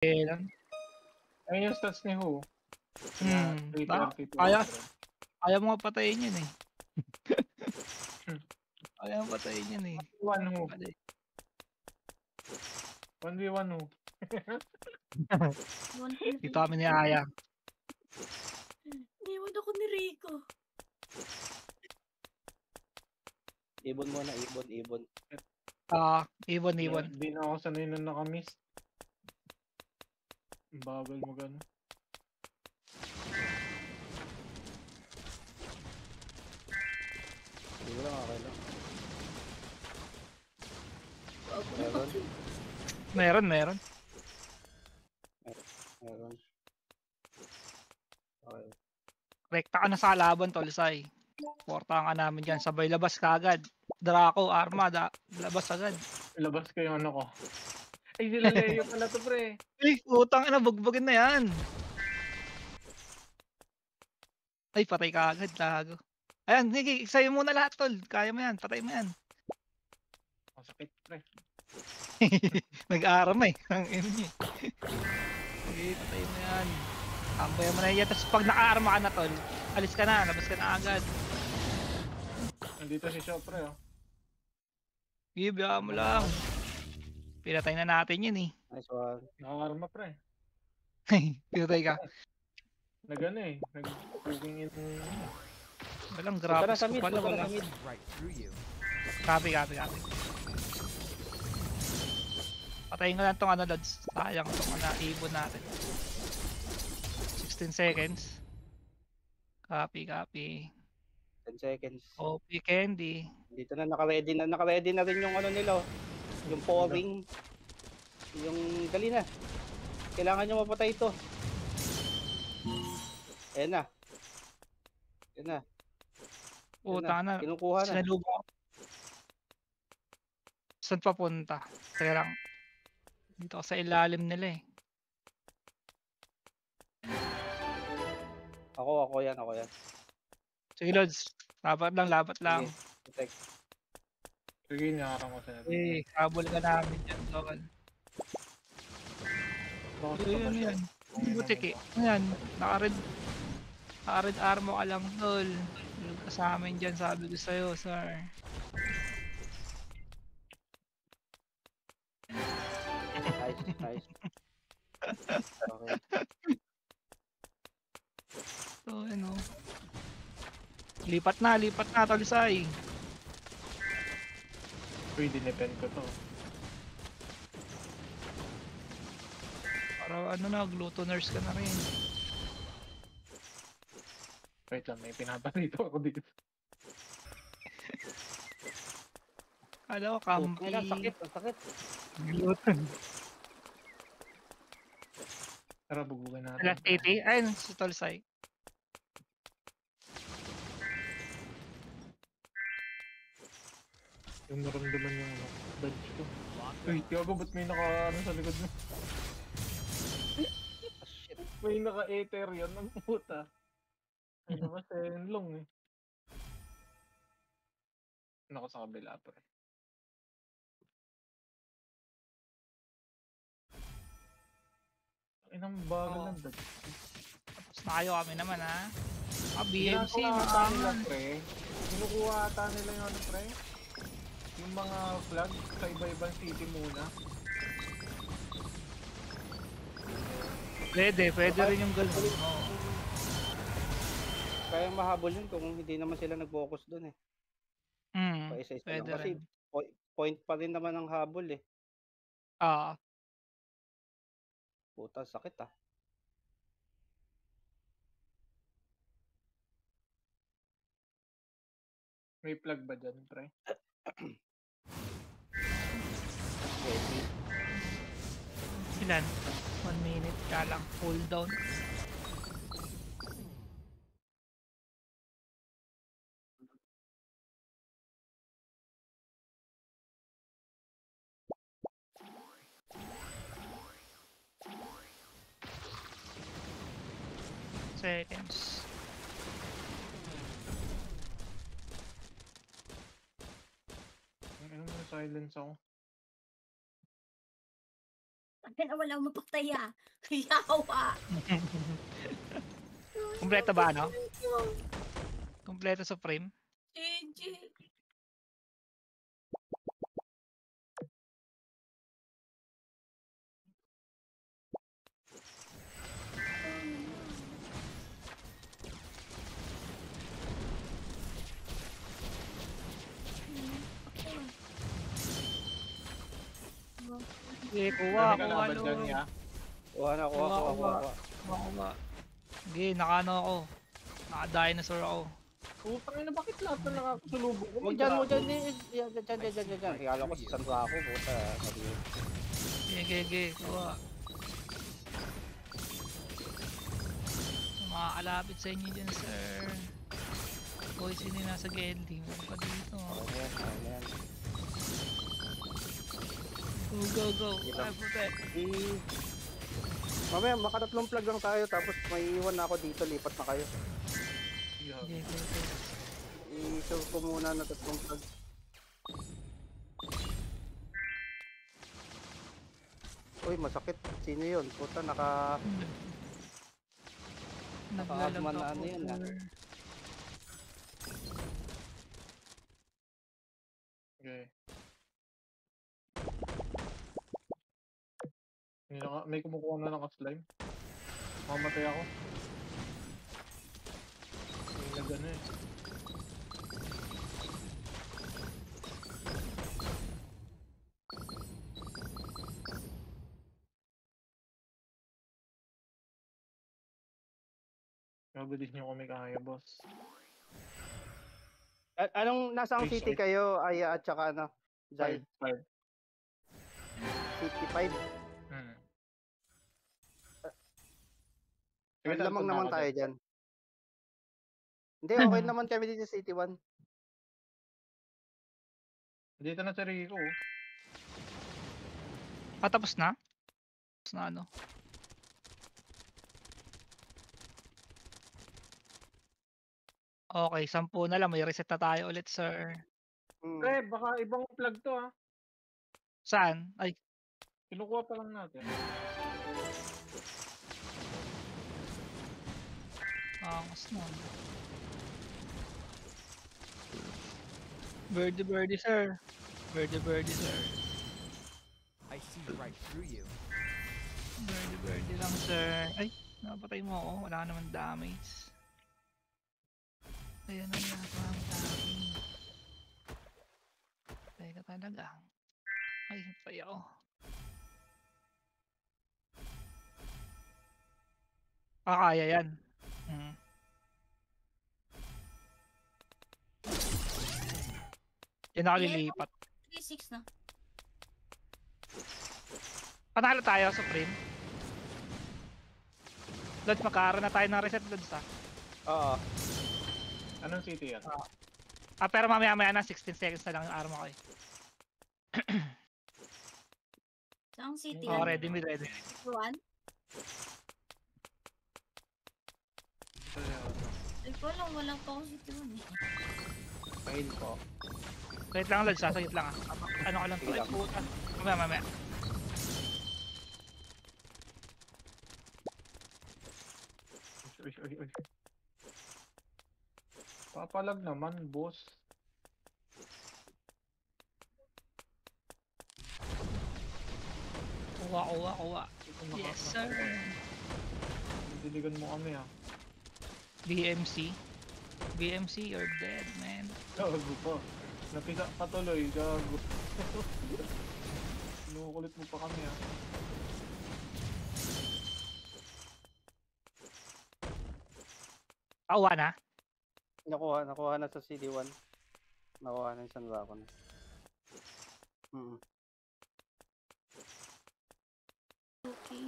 lang. Ayun yung stats ni Who. Kaya mo nga patayin yun eh. Kaya mo patayin yun eh. 1 Who. 1v1 Who. Dito kami ni Aya. Iniwan ako ni Rico. Ibon muna, ibon. Ibon. Di na ako sanay na nakamiss. Ang bagal mo gano'n. Hindi ko lang, okay lang. Meron. Meron. Okay. Rekta ka na sa laban, Tolsay. Portahan ka namin dyan. Sabay labas ka agad. Draco, Arma, labas agad. Labas ko yung ano ko. Ay, sila Leo pala to, pre. Ay, utang ina, bugbugin na yan. Ay, patay ka agad, lago. Ayan, sige, sa'yo muna lahat, Tol. Kaya mo yan, patay mo yan. Masakit, pre. Nag-arma eh. Ang ino niya. Sige, patay mo yan. Tambayan mo na yan. Tapos pag naka-arma ka na, Tol, alis ka na, labas ka na agad. Nandito si Shaw, pre, oh. Sige, biyahan mo lang. Pinatay na natin yun eh. Nice one. Naka-arma, pre. Pinatay ka. Nag-ano eh. Nag-cooking in. Walang grapes ko pala. Wala. Copy. Patayin ko lang tong ano, Lods. Sayang tong ibon natin. 16 seconds. Copy. 10 seconds. OP Candy. Dito na naka-ready na rin yung ano nila, oh. Yung pouring. Yung dali na. Kailangan nyo mapatay ito. Ayan na. Puta na. Kinukuha na. Sinalubong. Saan papunta? Teka lang. Dito ako sa ilalim nila eh. Ako yan. Sige, Lods. Labat lang. Protect. Sige, nakarang ko sa natin. Eh, habol ka namin dyan, Lokal. Yan. Butik eh. Ayan, naka-red armo ka lang, Tol. Tulog ka sa amin dyan, sabi ko sa'yo, sir. Nice. Okay. So, ano. Lipat na, Tolsay. Uy, dinepend ko to. Para ano na, gluto nurse ka na rin. Wait lang, may pinaparito ako dito. Kala ko, kampi. Ang sakit. Gluton. Tara, bubugan natin. Last 80? Ayun, si Tolsay. Yung naramdaman yung bench ko. Uy, Tiago, ba't may naka-ano sa likod mo? Shit. May naka-ether yun, ang puta. Ano ba, Senlong eh. Nako sa kabila, pre. Inang bagal ng dad. Tapos na kayo kami naman, ha? BMC, Ginagawa ata nila, mataman. pre. Kinukuha ata nila yung ano, pre. Yung mga flag sa iba-ibang city muna. Pwede rin yung gano'n. Oo. Kaya mahabol yun kung hindi naman sila nag-focus dun eh. Isa-isa lang. Pwede Kasi rin. point pa rin naman ang habol eh. Puta, sakit ah. May flag ba dyan, pre? Ilan? 1 minute ka lang. Hold down. Seconds. Ano, silence ako. Kaya wala mapatay ah. Yawa. Kumpleto ba, ano? Kumpleto Supreme? GG. Sige, Dami kuha, ka kuha, laban dyan, lo. ya. Kuha na, kuha, kuha, kuha, kuha. Kuha. Sige, nakaano ako. Naka-dinosaur ako. Putang ina, bakit lahat na nakakasulubong ko? Huwag dyan, huwag dyan, dyan. Kala ko sa Santo ako, puta. Sige, kuha. Makakalapit sa inyo dyan, sir. Boy, sino yung nasa Gending? Meron pa dito. Ayan. Go. Ay, puti. Mamaya, makatatlong plug lang tayo, tapos may iwan na ako dito, lipat na kayo. Sige. I-show ko muna na tatlong plug. Uy, masakit. Sino yun? Puta, Naglalag na ako, ano yun, sir. Okay. May kumukuha na ng slime. Mamatay ako. May nagano eh. Mabilis nyo kami kaya, boss. Anong nasang Phase city 8. kayo, Aya at saka ano? Zay? 5. City 5? Hmm. Lamang naman tayo dyan. Hindi, okay naman kami dito sa City 1. Dito na si Rico. Tapos na? Tapos na ano? Okay, 10 na lang. May reset na tayo ulit, sir. Pre, baka ibang plug to ha. Saan? Ay, Kinukuha pa lang natin. angas na. Birdie, sir. Birdie, sir. I see right through you. Birdie lang, sir. Ay, napatay mo ako. Wala naman damage. Ayan ang yata ang dami. Patay ka talaga. Ay, patay ako. Kaya yan. Yan ako lilipat. 3-6 na. Panalo tayo, Supreme. Lods, magkaroon na tayo ng reset, Lods, ha? Oo. Anong city yan? Pero mamaya na, 16 seconds na lang yung armor ko eh. Saan city Oh, yan? ready. Juan? Ay ko lang, wala pa ako city 1 eh. Fail po. Wait lang, Lods, sagit lang, ha? Ano ka lang to? Ay, puta. Mamaya. Uy. Papalag naman, boss. Kuha. Yes, sir. Diligan mo kami ha. BMC, you're dead, man. Gago pa. Napisa ka tuloy, gago. Sinukulit mo pa kami ha. Pauwa na? Nakuha na sa CD1. Nakuha na yung Sanwako na. Okay.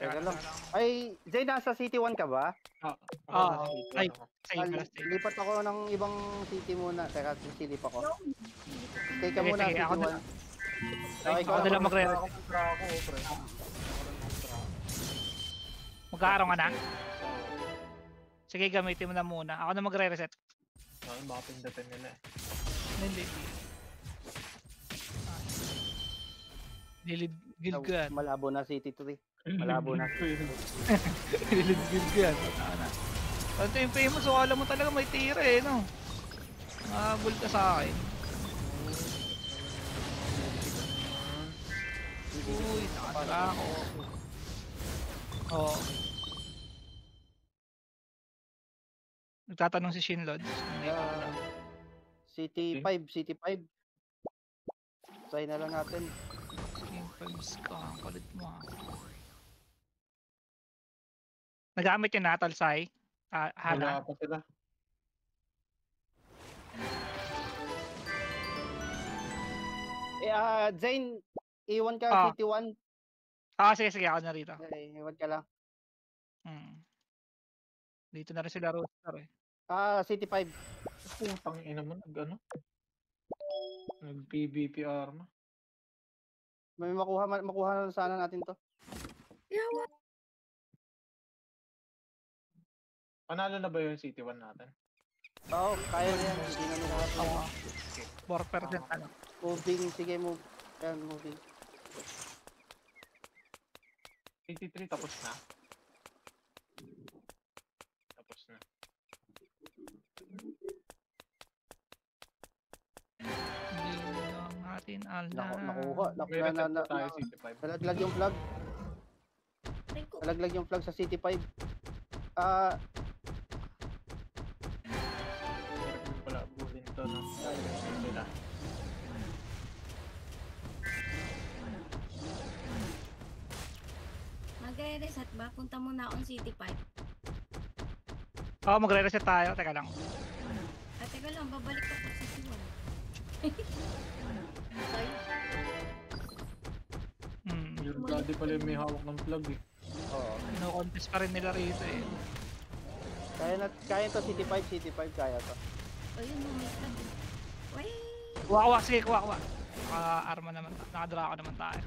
Teka lang. Ay, Zay, nasa City 1 ka ba? Ay, save. Lipat ako ng ibang city muna. Teka, sisilip ako. Stay ka Sige, muna, sige, City ako 1. Okay, ako na lang magre- Ako kontra ako, pre. Magkaroon ka na? Sige, gamitin mo na muna. Ako na magre-reset. Ay, baka pindatin nila eh. Hindi. Gilid ko yan. Malabo na City 3. Malabo na. Gilid ko yan. Ano. Tanto yung famous, so alam mo talaga may tira eh, no? Mahabol ka sa akin. Uy, nakatara ako. Oo. Nagtatanong si Shinlod. City 5, City 5. Try na lang natin. Game films ka, ang kulit mo ah. Nagamit yung Natal Sai. Hana. Wala pa sila. Zane, iwan ka Ah. City 1. Sige, ako na rito. Iwan ka lang. Dito na rin sila roster eh. City 5. Putang ina mo, nag-PVP arma. May makuha na sana natin to. Yawa. Panalo na ba yung City 1 natin? Oo, kaya na yan. Hindi na nila Oo. 4% ano. moving. Sige, move. Yan, moving. City 3 tapos na. Tapos na. Hindi lang natin alam. Nakuha. May reset pa tayo City 5. Nalaglag yung flag. Aray ko. Nalaglag yung flag sa City 5. Hirap din pala bulin to, no? Sila. Magre-reset ba? Punta muna akong City 5. Oo, magre-reset tayo. Teka lang. Teka lang, babalik ako sa City 1. Sorry. Yung daddy pala yung may hawak ng plug eh. Oo. No-contest pa rin nila rito eh. Kaya to City 5, City 5 kaya to. Ayun, lumipad. Wait. Kuha. Sige, kuha. Arma naman. Nakadraw ako naman tayo.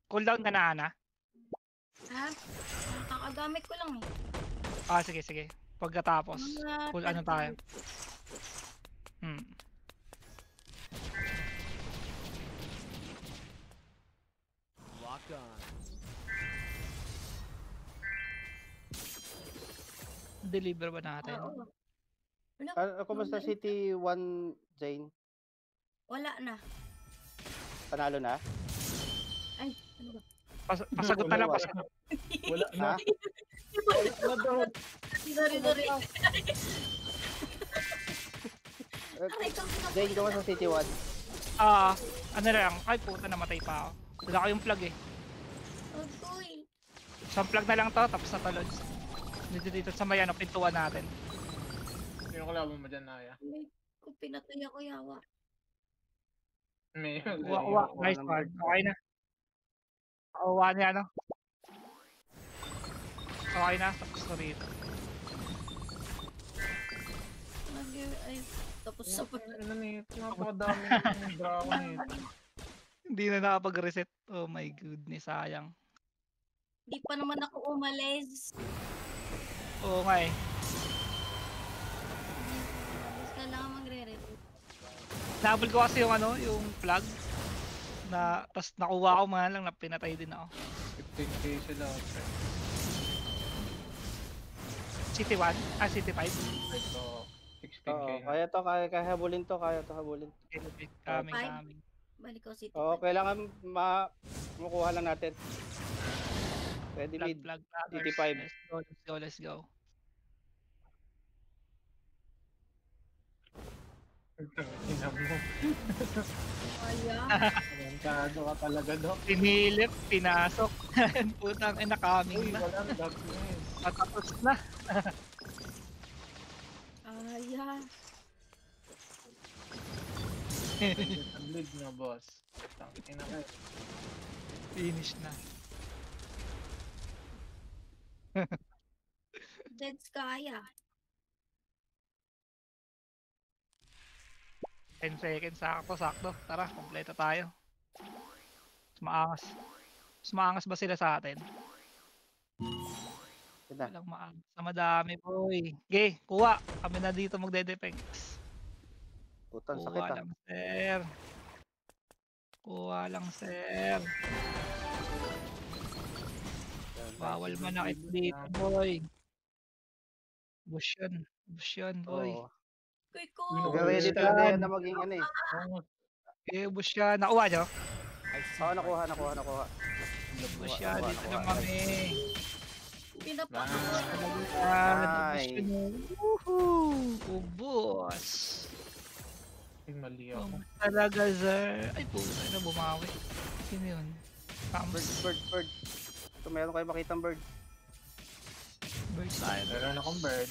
Cooldown ka na, Ana? Ha? Kakagamit ko lang eh. Sige. Pagkatapos. Mga Ano tayo? Lock on. Deliver ba natin? Oo. Kumusta City 1, Zane? Wala na. Panalo na? Ay, ano ba? Pasagot na lang. Pasagot. Wala na. Ha? Sorry. Aray ko, Zane, kumusta City 1? Ano lang. Ay, puta, namatay pa ako. Wala ko yung plug eh. Otoy. Isang plug na lang to, tapos na to, Lods. Dito sa may pintuan natin. Yung kalaban mo dyan, Naya. May kung pinatay ako, yawa. May Nice one. Okay na. One niya, ano? Okay na, tapos na rito. Ay, tapos sa Ano nito? Napakadami ng drama nito. Hindi na nakapag-reset. Oh my goodness, sayang. Di pa naman ako umalis. Oo nga eh. Kailangan magre-reset. Nabol ko kasi yung yung plug. Tapos nakuha ko man lang na pinatay din ako. 15k sila. City 1? City 5? So, 16k Oo, na. kaya habulin to, kaya to habulin. Coming. Balik ko City Oo, 5. kailangan makuha lang natin. Ready mid. Plug. City 5. Let's go. Ina mo. Ayan. Amentado ka talaga, Dok. Pinilip, pinasok. Putang ina, coming Uy, na. walang darkness. Patapos na. Ayan. Bleed na, boss. Ina ka. Finish na. Dead Skya. 10 seconds, sakto. Tara, kompleto tayo. Mas maangas ba sila sa atin? Yun na. Walang maang. Sa madami, boy. Okay, kuha. Kami na dito magde-defense. Putang sakit Kuha ah. lang, sir. Kuha lang, sir. Yan, Bawal nice. manakit dito, boy. Bush yan, boy. Oo. Kuy ko. Ready Ready talaga yan na maging ano eh. Oo, Okay, bush yan. Nakuha nyo? I see. Oo, nakuha. Bush Nakuha, yan. Dito nakuha. lang kami. Pinapakot. Yan. Ay. Bush yun. Woohoo! Ubos. ay, mali ako. Talaga, sir. Ay, puta na bumawi. Sino yun? Bird, Pams. bird. So, meron kayo makitang bird. Bird side. Meron akong bird.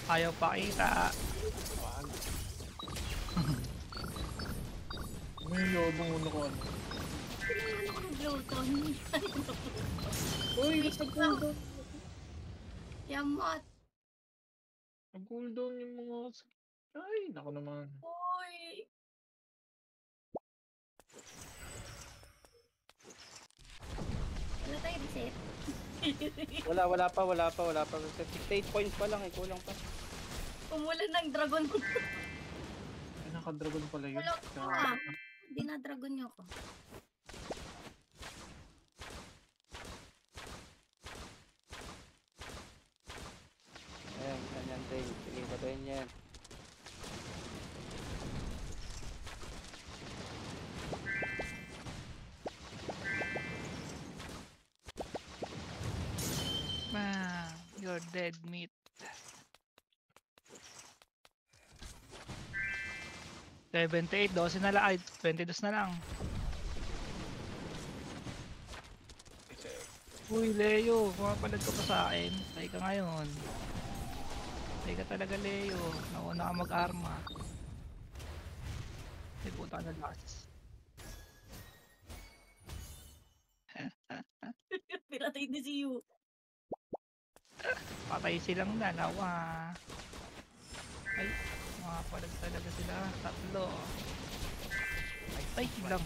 Ayaw pakita. Wag. Ano yung lobong ulo ko? Ano? Ano ko ng Glowton? Uy, nag-cooldown. Yamat. Nag-cooldown yung mga... Ay, naku naman. Uy. Wala tayo reset. Wala pa. 68 points pa lang eh, kulang pa. Umulan ng dragon. Ay, naka-dragon pala yun. Wala Kaya- ka. Dinadragon niyo ako. Ayan, Ting. Sige, patayin yan. Man, you're dead meat. 78, 12 na lang. Ay, 22 na lang. Uy, Leo, pumapalag ka pa sa akin. Patay ka ngayon. Patay ka talaga, Leo. Nauna ka mag-arma. Ay, puta na last. Piratay ni si Yu. Patay silang dalawa. Ay, pumapalag talaga sila. Tatlo. Ay, lang.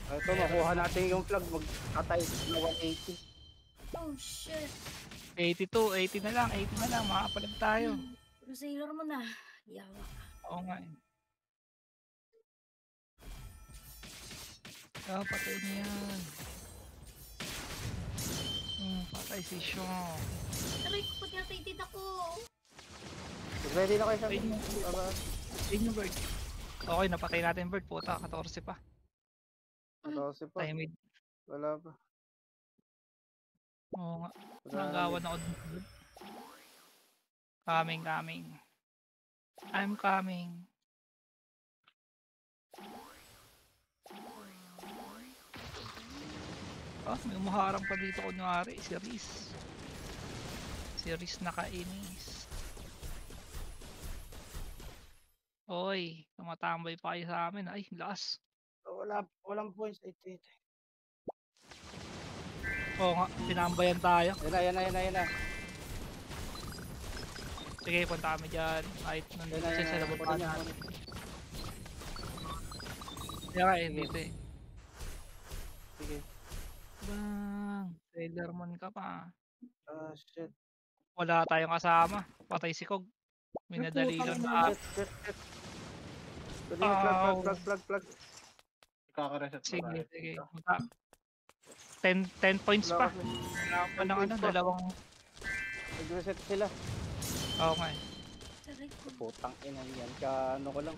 Ito, makuha natin yung flag. Magkatay na 180. Oh shit. 82, 80 na lang. 80 na lang. Makapalag tayo. Pero sailor mo na. Yawa. Oo nga eh. Ah, patay niya yan. Patay si Sean. Aray ko, pag-irritated ako. Ready na kayo sa... Ayun yung, ayun yung bird. Okay, napatay natin bird. Puta, 14 pa. 12 pa. Timid. Wala pa. Oo nga. Wala na. Nagawan ako dun. sa bird. Coming. I'm coming. Ah, may umaharang pa dito kunwari. Si Riz. Si Riz nakainis. Oy, tumatambay pa kayo sa amin. Ay, lakas. Walang points. 88. Oo nga, tinambayan tayo. Yan na. Sige, punta kami dyan. Kahit nandito Yan siya sa na. lababa natin. Kaya nga eh, dito eh. Sige. Bang, Sailorman ka pa. Ah, shit. Wala tayong kasama. Patay si Kog. Minadali lang na. Shit. Pwede Ow. yung flag. Kaka-reset na Sige, tayo. sige. Punta. 10 points pa. Wala kasi. Wala pa 10 ng points pa. dalawang. Nag-reset sila. Oo nga eh. Aray ko. Putang ina yan. Kano ko lang.